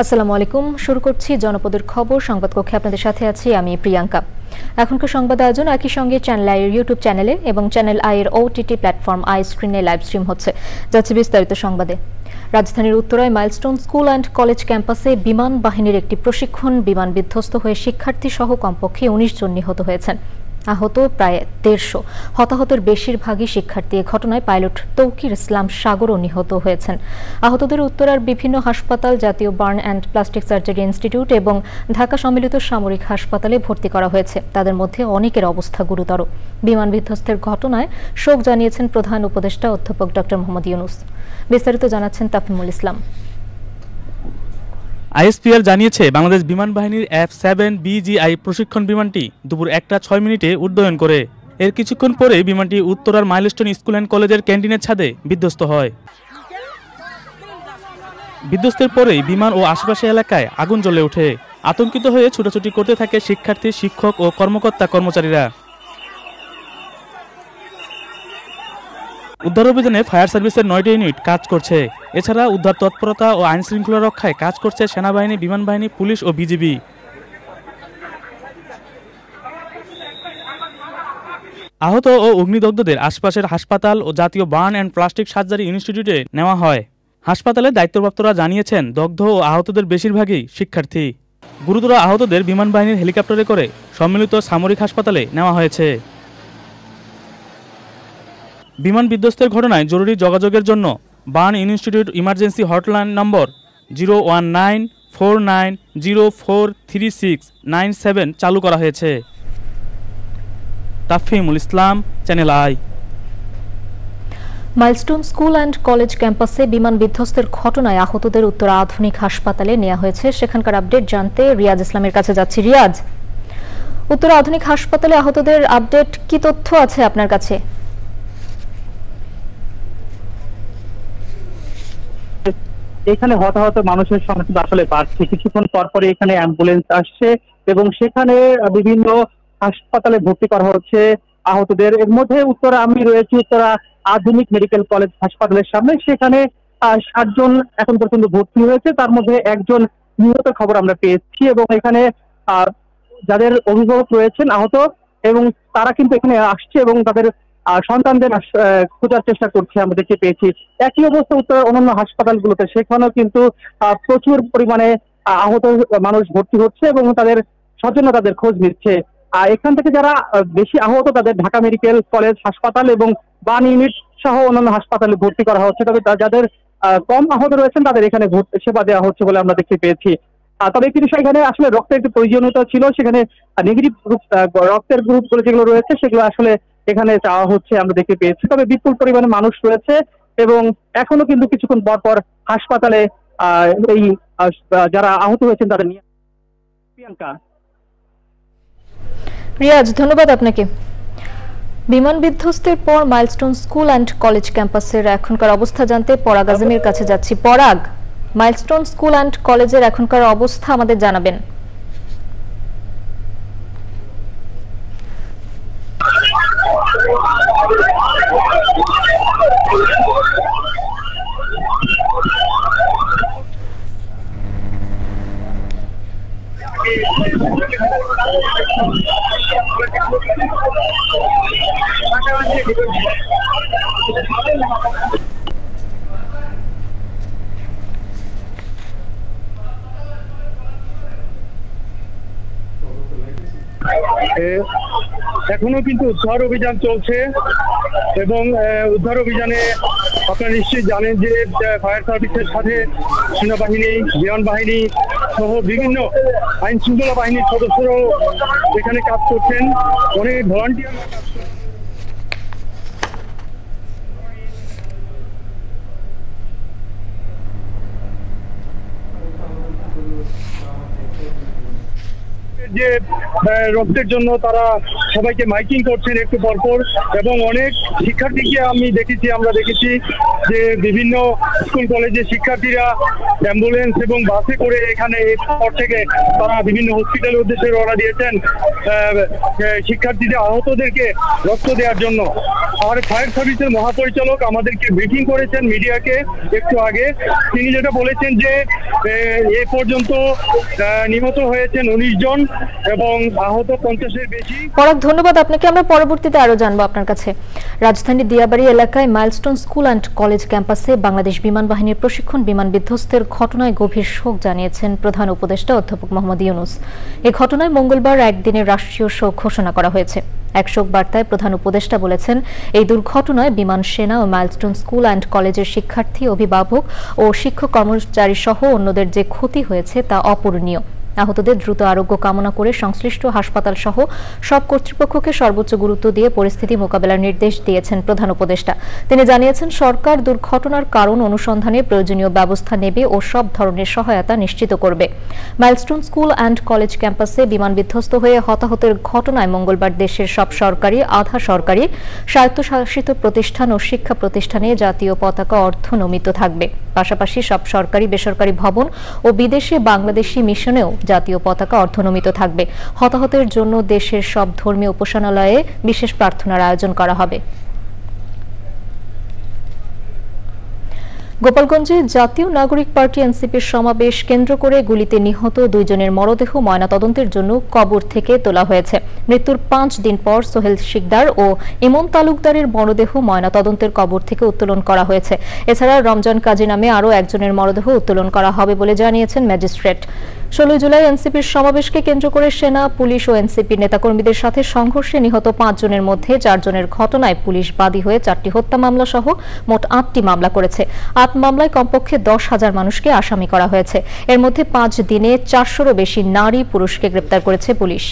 আসসালামু আলাইকুম। শুরু করছি জনপদের খবর। সংবাদ কক্ষে আপনাদের সাথে আছি আমি প্রিয়াঙ্কা। এখনকার সংবাদ আয়োজন একই সঙ্গে চ্যানেল আই এর ইউটিউব চ্যানেলে এবং চ্যানেল আই এর ওটিটি প্ল্যাটফর্ম আই স্ক্রিনে লাইভ স্ট্রিম হচ্ছে। যাচ্ছে বিস্তারিত সংবাদে। রাজধানীর উত্তরায় মাইলস্টোন স্কুল অ্যান্ড কলেজ ক্যাম্পাসে বিমান বাহিনীর একটি প্রশিক্ষণ বিমান বিধ্বস্ত হয়ে শিক্ষার্থী সহ কমপক্ষে ১৯ জন নিহত হয়েছেন। আহত প্রায় ১৫০। হতাহতের বেশিরভাগই শিক্ষার্থী। এ ঘটনায় পাইলট তৌকির ইসলাম সাগরও নিহত হয়েছেন। আহতদের উত্তরার বিভিন্ন হাসপাতাল, জাতীয় burn and plastic surgery institute এবং ঢাকা সম্মিলিত সামরিক হাসপাতালে ভর্তি করা হয়েছে। তাদের মধ্যে অনেকের অবস্থা গুরুতর। বিমান বিধ্বস্তের ঘটনায় শোক জানিয়েছেন প্রধান উপদেষ্টা অধ্যাপক ডক্টর মোহাম্মদ ইউনূস। বিস্তারিত জানাচ্ছেন তাফহিমুল ইসলাম। আইএসপিআর জানিয়েছে বাংলাদেশ বিমান বাহিনীর F-7BGI প্রশিক্ষণ বিমানটি দুপুর 1:06 উড্ডয়ন করে। এর কিছুক্ষণ পরে বিমানটি উত্তরার মাইলস্টোন স্কুল অ্যান্ড কলেজের ক্যান্টিনের ছাদে বিধ্বস্ত হয়। বিধ্বস্তের পরেই বিমান ও আশেপাশের এলাকায় আগুন জ্বলে ওঠে। আতঙ্কিত হয়ে ছুটাছুটি করতে থাকে শিক্ষার্থী, শিক্ষক ও কর্মকর্তা-কর্মচারীরা। উদ্ধার অভিযানে ফায়ার সার্ভিসের 9টি ইউনিট কাজ করছে। এছাড়া উদ্ধার তৎপরতা ও আইন শৃঙ্খলা রক্ষায় কাজ করছে সেনাবাহিনী, বিমান বাহিনী, পুলিশ ও বিজিবি। আহত ও অগ্নিদগ্ধদের আশপাশের হাসপাতাল ও জাতীয় বার্ন অ্যান্ড প্লাস্টিক সার্জারি ইনস্টিটিউটে নেওয়া হয়। হাসপাতালে দায়িত্বপ্রাপ্তরা জানিয়েছেন দগ্ধ ও আহতদের বেশিরভাগই শিক্ষার্থী। গুরুতর আহতদের বিমান বাহিনীর হেলিকপ্টারে করে সম্মিলিত সামরিক হাসপাতালে নেওয়া হয়েছে। বিমান বিধ্বস্তের ঘটনায় জরুরি যোগাযোগের জন্য burn institute emergency hotline number 01949043697 চালু করা হয়েছে। Tafhimul Islam, channel I. Milestone school and college ক্যাম্পাসে বিমান বিধ্বস্তের ঘটনায় আহতদের উত্তরা আধুনিক হাসপাতালে নেওয়া হয়েছে। সেখানকার আপডেট জানতে রিয়াজ ইসলামের কাছে যাচ্ছি। রিয়াজ, উত্তরা আধুনিক হাসপাতালে আহতদের আপডেট, কি তথ্য আছে আপনার কাছে? এখানে হতাহত মানুষের সংখ্যা আসলে বাড়ছে। কিছুক্ষণ পরপরই এখানে অ্যাম্বুলেন্স আসছে এবং সেখানে বিভিন্ন হাসপাতালে ভর্তি করা হচ্ছে আহতদের। এর মধ্যে উত্তরা আমি রয়েছি উত্তরা আধুনিক মেডিকেল কলেজ হাসপাতালের সামনে। সেখানে 60 জন এখন পর্যন্ত ভর্তি হয়েছে, তার মধ্যে একজন নিহত খবর আমরা পেয়েছি এবং এখানে যাদের অভিভাবক রয়েছেন আহত এবং তারা কিন্তু এখানে আসছে এবং তাদের সন্তানদের খোঁজার চেষ্টা করছে, আমরা দেখতে পেয়েছি। একই অবস্থা উত্তরের অন্যান্য হাসপাতালগুলোতে, সেখানেও কিন্তু প্রচুর পরিমাণে আহত মানুষ ভর্তি হচ্ছে এবং তাদের স্বজনরা তাদের খোঁজ নিচ্ছে। এখান থেকে যারা বেশি আহত তাদের ঢাকা মেডিকেল কলেজ হাসপাতাল এবং বার্ন ইউনিট সহ অন্যান্য হাসপাতালে ভর্তি করা হচ্ছে। তবে যাদের কম আহত রয়েছেন তাদের এখানে সেবা দেওয়া হচ্ছে বলে আমরা দেখতে পেয়েছি। তবে একটি বিষয়, এখানে আসলে রক্তের একটি প্রয়োজনীয়তা ছিল। সেখানে নেগেটিভ রক্তের গ্রুপগুলো যেগুলো রয়েছে সেগুলো আসলে এখানে চাওয়া হচ্ছে, আমরা দেখতে পেয়েছি। তবে বিপুল পরিমাণে মানুষ রয়েছে এবং এখনো কিন্তু কিছুক্ষণ পর পর হাসপাতালে এই যারা আহত হয়েছেন তাদের নিয়ে। প্রিয়াঙ্কা। রিয়াজ, ধন্যবাদ আপনাকে। বিমান বিধ্বস্তের পর মাইলস্টোন স্কুল অ্যান্ড কলেজ ক্যাম্পাসের এখনকার অবস্থা জানতে পরাগ আজমের কাছে যাচ্ছি। পরাগ, মাইলস্টোন স্কুল অ্যান্ড কলেজের এখনকার অবস্থা আমাদের জানাবেন। এখনো কিন্তু উদ্ধার অভিযান চলছে এবং উদ্ধার অভিযানে আপনারা নিশ্চয়ই জানেন যে ফায়ার সার্ভিসের সাথে সেনাবাহিনী, বিমান বাহিনী সহ বিভিন্ন আইন শৃঙ্খলা বাহিনীর সদস্যরাও এখানে কাজ করছেন। অনেক ভলান্টিয়ার যে রক্তের জন্য তারা সবাইকে মাইকিং করছেন একটু পরপর এবং অনেক শিক্ষার্থীকে আমরা দেখেছি যে বিভিন্ন স্কুল কলেজের শিক্ষার্থীরা অ্যাম্বুলেন্স এবং বাসে করে এখানে এরপর থেকে তারা বিভিন্ন হসপিটালের উদ্দেশ্যে রওনা দিয়েছেন শিক্ষার্থীদের আহতদেরকে রক্ত দেওয়ার জন্য। আর ফায়ার সার্ভিসের মহাপরিচালক আমাদেরকে ব্রিফিং করেছেন মিডিয়াকে একটু আগে। তিনি যেটা বলেছেন যে এ পর্যন্ত নিহত হয়েছেন 19 জন এবং আহত 50-এর বেশি। পরাগ, ধন্যবাদ আপনাকে। আমরা পরবর্তীতে আরো জানবো আপনার কাছে। রাজধানীর দিয়াবাড়ি এলাকায় মাইলস্টোন স্কুল অ্যান্ড কলেজ ক্যাম্পাসে বাংলাদেশ বিমান বাহিনীর প্রশিক্ষণ বিমান বিধ্বস্তের ঘটনায় গভীর শোক জানিয়েছেন প্রধান উপদেষ্টা অধ্যাপক মোহাম্মদ ইউনূস। এই ঘটনায় মঙ্গলবার একদিনের রাষ্ট্রীয় শোক ঘোষণা করা হয়েছে। এক শোক বার্তায় প্রধান উপদেষ্টা বলেছেন, এই দুর্ঘটনায় বিমান সেনা ও মাইলস্টোন স্কুল অ্যান্ড কলেজের শিক্ষার্থী, অভিভাবক ও শিক্ষক কর্মচারী সহ অন্যদের যে ক্ষতি হয়েছে তা অপূরণীয়। আহতদের দ্রুত আরোগ্য কামনা করে সংশ্লিষ্ট হাসপাতাল সহ সব কর্তৃপক্ষকে সর্বোচ্চ গুরুত্ব দিয়ে পরিস্থিতি মোকাবেলার নির্দেশ দিয়েছেন প্রধান উপদেষ্টা। তিনি জানিয়েছেন, সরকার দুর্ঘটনার কারণ অনুসন্ধানে প্রয়োজনীয় ব্যবস্থা নেবে ও সব ধরনের সহায়তা নিশ্চিত করবে। মাইলস্টোন স্কুল অ্যান্ড কলেজ ক্যাম্পাসে বিমান বিধ্বস্ত হয়ে হতাহতের ঘটনায় মঙ্গলবার দেশের সব সরকারি, আধা সরকারি, স্বায়ত্তশাসিত প্রতিষ্ঠান ও শিক্ষা প্রতিষ্ঠানে জাতীয় পতাকা অর্ধনমিত থাকবে। পাশাপাশি সব সরকারি, বেসরকারি ভবন ও বিদেশে বাংলাদেশি মিশনেও জাতীয় পতাকা অর্ধনমিত থাকবে। হতাহতের জন্য দেশের সব ধর্মীয় উপাসনালয়ে বিশেষ প্রার্থনার আয়োজন করা হবে। গোপালগঞ্জে জাতীয় নাগরিক পার্টি এনসিপির সমাবেশ কেন্দ্র করে গুলিতে নিহত 2 জনের মরদেহ ময়নাতদন্তের জন্য কবর থেকে তোলা হয়েছে। মৃত্যুর 5 দিন পর সোহেল শিকদার ও ইমন তালুকদারের মরদেহ ময়নাতদন্তের কবর থেকে উত্তোলন করা হয়েছে। এছাড়া রমজান কাজী নামে আরও একজনের মরদেহ উত্তোলন করা হবে বলে জানিয়েছেন ম্যাজিস্ট্রেট। 16 জুলাই এনসিপির সমাবেশকে কেন্দ্র করে সেনা, পুলিশ ও এনসিপি নেতাকর্মীদের সাথে সংঘর্ষে নিহত 5 জনের মধ্যে 4 জনের ঘটনায় পুলিশ বাদী হয়ে 4টি হত্যা মামলা সহ মোট 8টি মামলা করেছে। 8 মামলায় কমপক্ষে 10,000 মানুষকে আসামি করা হয়েছে। এর মধ্যে 5 দিনে 400-রও বেশি নারী পুরুষকে গ্রেপ্তার করেছে পুলিশ।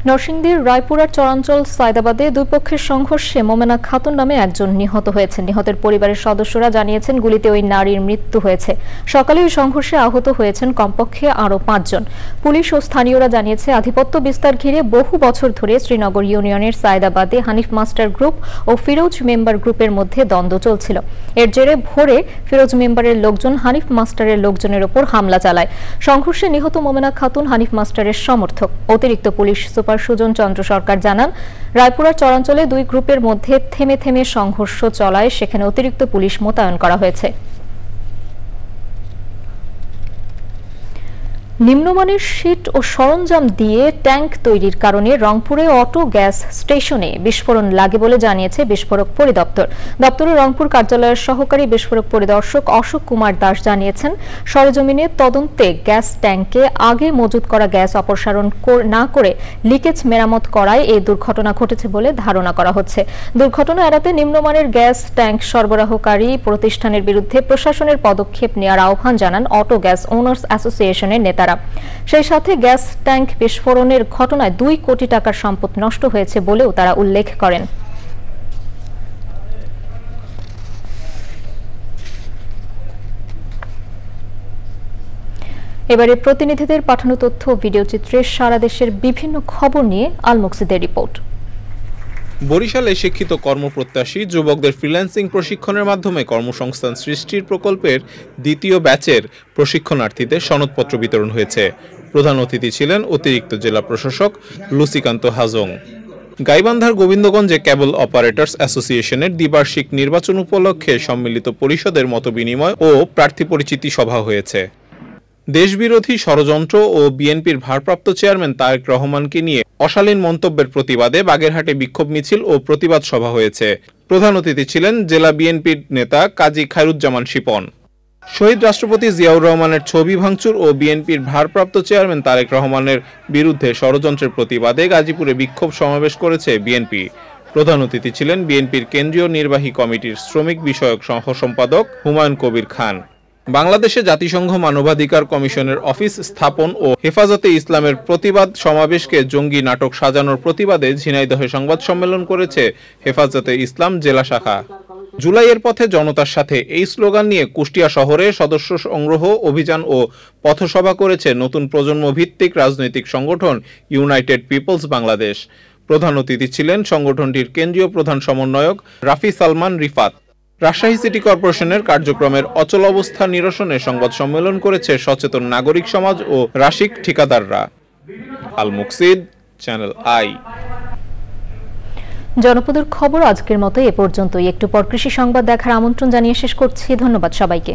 নরসিংদীর রায়পুরার চরাঞ্চল সায়দাবাদে দুই পক্ষের সংঘর্ষে মোমেনা খাতুন নামে একজন নিহত হয়েছেন। নিহতের পরিবারের সদস্যরা জানিয়েছেন, গুলিতে ওই নারীর মৃত্যু হয়েছে। সকালে ওই সংঘর্ষে আহত হয়েছেন কমপক্ষে আরও 5 জন। পুলিশ ও স্থানীয়রা জানিয়েছে, আধিপত্য বিস্তার ঘিরে বহু বছর ধরে শ্রীনগর ইউনিয়নের সায়দাবাদে হানিফ মাস্টার গ্রুপ ও ফিরোজ মেম্বার গ্রুপের মধ্যে দ্বন্দ্ব চলছিল। এর জেরে ভোরে ফিরোজ মেম্বারের লোকজন হানিফ মাস্টারের লোকজনের ওপর হামলা চালায়। সংঘর্ষে নিহত মোমেনা খাতুন হানিফ মাস্টারের সমর্থক। অতিরিক্ত পুলিশ সুপার সুজন চন্দ্র সরকার জানান, রায়পুরার চরাঞ্চলে দুই গ্রুপের মধ্যে থেমে থেমে সংঘর্ষ চলায় সেখানে অতিরিক্ত পুলিশ মোতায়েন করা হয়েছে। নিম্নমানের শীট ও সরঞ্জাম দিয়ে ট্যাঙ্ক তৈরির কারণে রংপুরে অটো গ্যাস স্টেশনে বিস্ফোরণ লাগে বলে জানিয়েছে বিস্ফোরক পরিদপ্তর। দপ্তরের রংপুর কার্যালয়ের সহকারী বিস্ফোরক পরিদর্শক অশোক কুমার দাস জানিয়েছেন, সরেজমিনে তদন্তে গ্যাস ট্যাঙ্কে আগে মজুত করা গ্যাস অপসারণ না করে লিকেজ মেরামত করায় এই দুর্ঘটনা ঘটেছে বলে ধারণা করা হচ্ছে। দুর্ঘটনা এড়াতে নিম্নমানের গ্যাস ট্যাঙ্ক সরবরাহকারী প্রতিষ্ঠানের বিরুদ্ধে প্রশাসনের পদক্ষেপ নেওয়ার আহ্বান জানান অটো গ্যাস ওনার্স অ্যাসোসিয়েশনের নেতারা। সেই সাথে গ্যাস ট্যাঙ্ক বিস্ফোরণের ঘটনায় 2 কোটি টাকার সম্পদ নষ্ট হয়েছে বলেও তারা উল্লেখ করেন। এবারে প্রতিনিধিদের পাঠানো তথ্য ও ভিডিও চিত্রে সারা দেশের বিভিন্ন খবর নিয়ে আল মুকসিদের রিপোর্ট। বরিশালে শিক্ষিত কর্মপ্রত্যাশী যুবকদের ফ্রিল্যান্সিং প্রশিক্ষণের মাধ্যমে কর্মসংস্থান সৃষ্টির প্রকল্পের দ্বিতীয় ব্যাচের প্রশিক্ষণার্থীদের সনদপত্র বিতরণ হয়েছে। প্রধান অতিথি ছিলেন অতিরিক্ত জেলা প্রশাসক লুসিকান্ত হাজং। গাইবান্ধার গোবিন্দগঞ্জে কেবল অপারেটরস অ্যাসোসিয়েশনের দ্বিবার্ষিক নির্বাচন উপলক্ষে সম্মিলিত পরিষদের মতবিনিময় ও প্রার্থী পরিচিতি সভা হয়েছে। দেশবিরোধী ষড়যন্ত্র ও বিএনপির ভারপ্রাপ্ত চেয়ারম্যান তারেক রহমানকে নিয়ে অশালীন মন্তব্যের প্রতিবাদে বাগেরহাটে বিক্ষোভ মিছিল ও প্রতিবাদ সভা হয়েছে। প্রধান অতিথি ছিলেন জেলা বিএনপির নেতা কাজী খায়রুজ্জামান শিপন। শহীদ রাষ্ট্রপতি জিয়াউর রহমানের ছবি ভাঙচুর ও বিএনপির ভারপ্রাপ্ত চেয়ারম্যান তারেক রহমানের বিরুদ্ধে ষড়যন্ত্রের প্রতিবাদে গাজীপুরে বিক্ষোভ সমাবেশ করেছে বিএনপি। প্রধান অতিথি ছিলেন বিএনপির কেন্দ্রীয় নির্বাহী কমিটির শ্রমিক বিষয়ক সহ সম্পাদক হুমায়ুন কবির খান। বাংলাদেশে জাতিসংঘ মানবাধিকার কমিশনের অফিস স্থাপন ও হেফাজতে ইসলামের প্রতিবাদ সমাবেশকে জঙ্গি নাটক সাজানোর প্রতিবাদে ঝিনাইদহে সংবাদ সম্মেলন করেছে হেফাজতে ইসলাম জেলা শাখা। জুলাইয়ের পথে জনতার সাথে এই স্লোগান নিয়ে কুষ্টিয়া শহরে সদস্য সংগ্রহ অভিযান ও পথসভা করেছে নতুন প্রজন্ম ভিত্তিক রাজনৈতিক সংগঠন ইউনাইটেড পিপলস বাংলাদেশ। প্রধান অতিথি ছিলেন সংগঠনটির কেন্দ্রীয় প্রধান সমন্বয়ক রাফি সালমান রিফাত। রাজশাহী সিটি কর্পোরেশনের কার্যক্রমের অচল অবস্থা নিরসনে সংবাদ সম্মেলন করেছে সচেতন নাগরিক সমাজ ও রাশিক ঠিকাদাররা। আল মুকসিদ, চ্যানেল আই। জনপদের খবর আজকের মতো এ পর্যন্তই। একটু পর কৃষি সংবাদ দেখার আমন্ত্রণ জানিয়ে শেষ করছি। ধন্যবাদ সবাইকে।